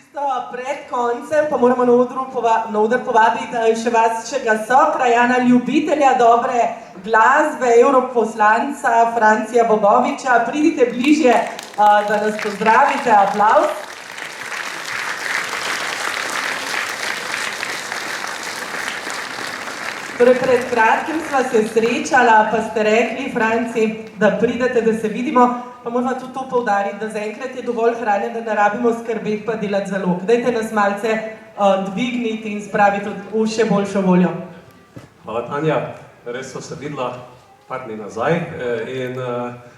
Čisto pred koncem pa moramo na oder povabiti še vašega sokrajana, ljubitelja dobre glasbe, evroposlanca Francija Bogoviča. Pridite bližje, da nas pozdravite. Aplavz. Torej, pred kratkim sva se srečala, pa ste rekli, Franci, da pridete, da se vidimo, pa moramo tudi to poudariti, da zaenkrat je dovolj hrane, da ne rabimo skrbeti pa delati zalog. Dajte nas malce dvigniti in spraviti v še boljšo voljo. Hvala, Tanja. Res so se videla par dni nazaj in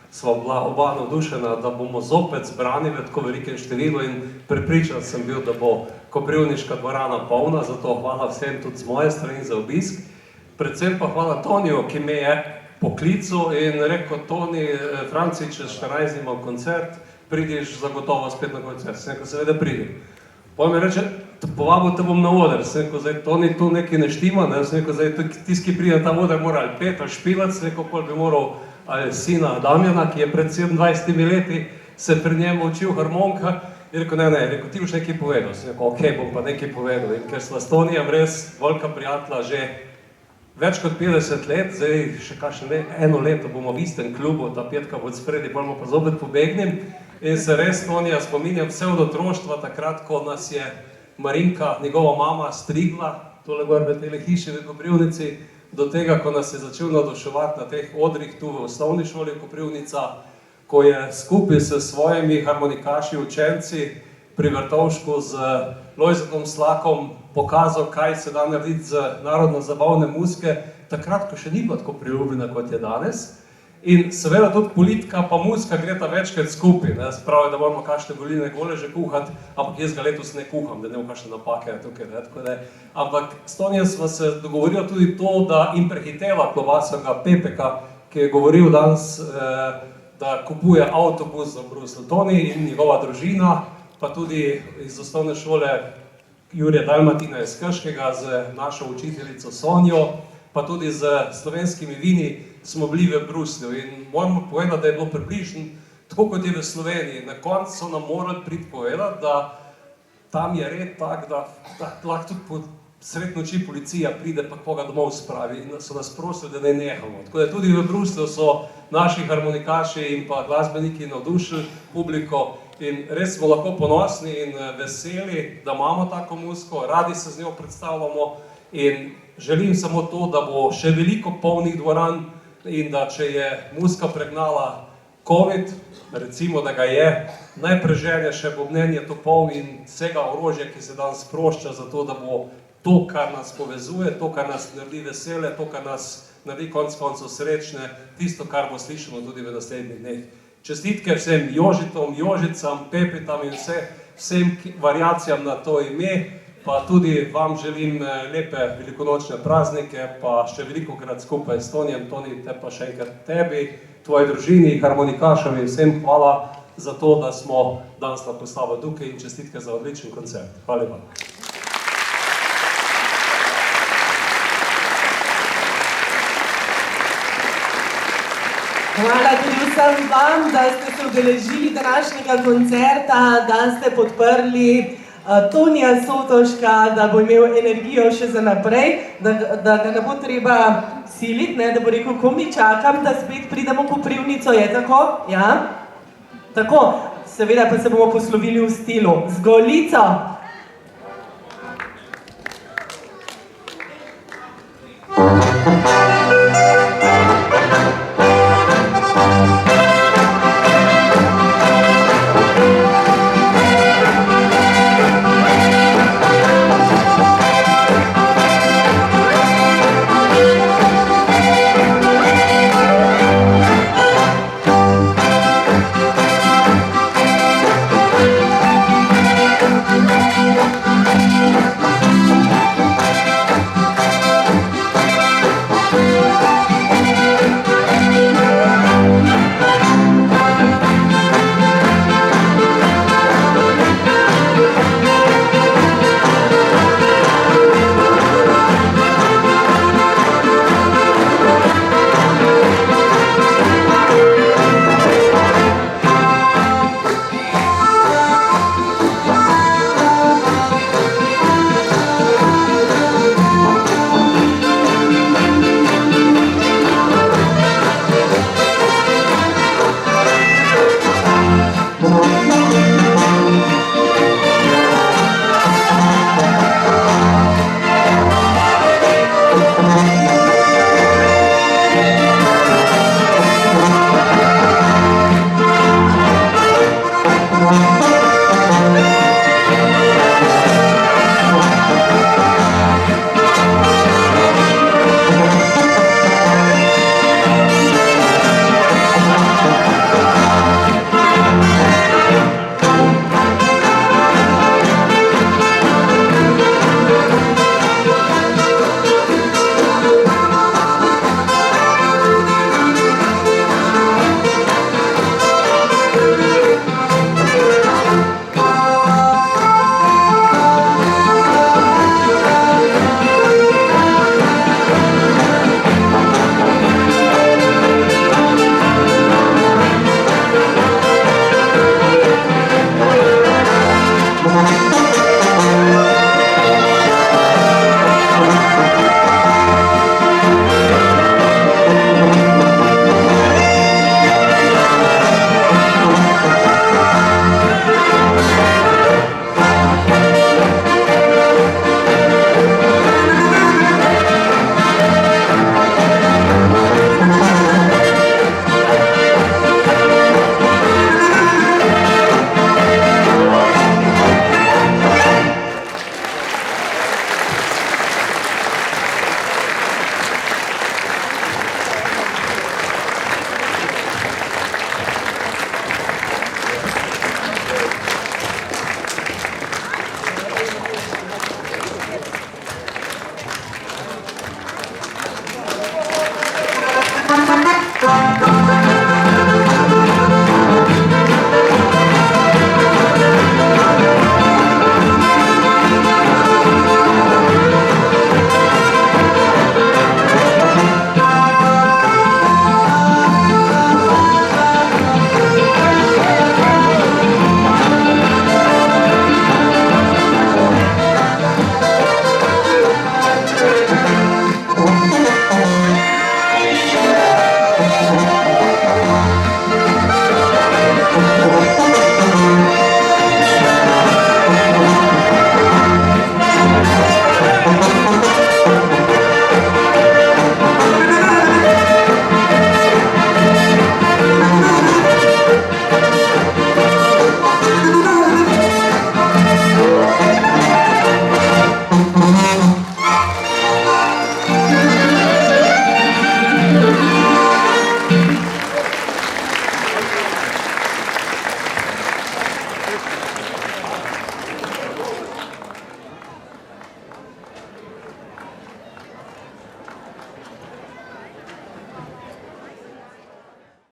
sva bila oba navdušena, da bomo zopet zbrani v tako velikem številu in prepričan sem bil, da bo koprivniška dvorana polna, zato hvala vsem tudi z moje strani za obisk. Predvsem pa hvala Toniju, ki me je poklical in rekel, Toni, Franci, čez 14 dni imam koncert, pridiš zagotovo spet na koncert. Sem rekel, seveda pridim. Potem mi reče, povabil te bom na oder. Sem rekel, zdaj, Toni, tu nekaj ne štima, ne? Sem rekel, zdaj, tisti, ki pride na ta oder, mora ali pet, ali špivac, rekel, pol bi moral ali sina Damjana, ki je pred 27 leti se pri njemu učil harmonika. In rekel, ne, rekel, ti boš nekaj povedal. Sem rekel, okej, bom pa nekaj povedal. In ker sva s Tonijem res velika prijatelja že več kot 50 let, zdaj še kakšne eno leto bomo v istem klubu, ta petka bo spredi, bomo pa zopet pobegnim. In se res Tonija spominjam vse od otroštva, takrat, ko nas je Marinka, njegova mama, strigla, tole gor v tele hiši v Koprivnici, do tega, ko nas je začel navduševati na teh odrih tu v osnovni šoli Koprivnica, ko je skupaj s svojimi harmonikaši, učenci pri Vrtovšku z Lojzetom Slakom pokazal, kaj se da narediti z narodno-zabavne muzike, takrat, ko še ni bila tako priljubljena, kot je danes. In seveda tudi politika pa muzika greta večkrat skupaj. Spravi, da moramo kakšne goline goleže kuhati, ampak jaz ga letos ne kuham, da ne bo kakšne napake tukaj. Ampak s Tonijem sva se dogovorila tudi to, da jim prehitela klobasovega Pepeka, ki je govoril danes, da kupuje avtobus za Bruselj. Toni in njegova družina, pa tudi iz osnovne šole Jurija Dalmatina iz Krškega, z našo učiteljico Sonjo, pa tudi z slovenskimi vini smo bili v Bruslju. In moramo povedati, da je bilo približno tako, kot je v Sloveniji. Na koncu so nam morali priti povedati, da tam je red tak, da lahko tudi po sred noči policija pride pa koga domov spravi in so nas prosili, da ne nehamo. Tako da tudi v Bruslju so naši harmonikaši in pa glasbeniki navdušili publiko in res smo lahko ponosni in veseli, da imamo tako muziko, radi se z njo predstavljamo in želim samo to, da bo še veliko polnih dvoran in da če je muzika pregnala COVID, recimo, da ga je, naj prežene še bobnenje topov in vsega orožja, ki se danes sprošča za to, da bo to, kar nas povezuje, to, kar nas naredi vesele, to, kar nas naredi konec koncev srečne, tisto, kar bo slišano tudi v naslednjih dneh. Čestitke vsem Jožitom, Jožicam, Pepetam in vsem variacijam na to ime, pa tudi vam želim lepe velikonočne praznike, pa še velikokrat skupaj s Tonijem. Toni, te pa še enkrat tebi, tvoji družini, harmonikašem in vsem hvala za to, da smo danes lahko s tabo tukaj in čestitke za odličen koncert. Hvala lepa. Hvala tudi vsem vam, da ste se udeležili današnjega koncerta, da ste podprli Tonija Sotoška, da bo imel energijo še za naprej, da ga ne bo treba siliti, da bo rekel, ko mi čakam, da spet pridemo v Koprivnico, je tako? Ja? Tako, seveda pa se bomo poslovili v stilu. Z Golico! Thank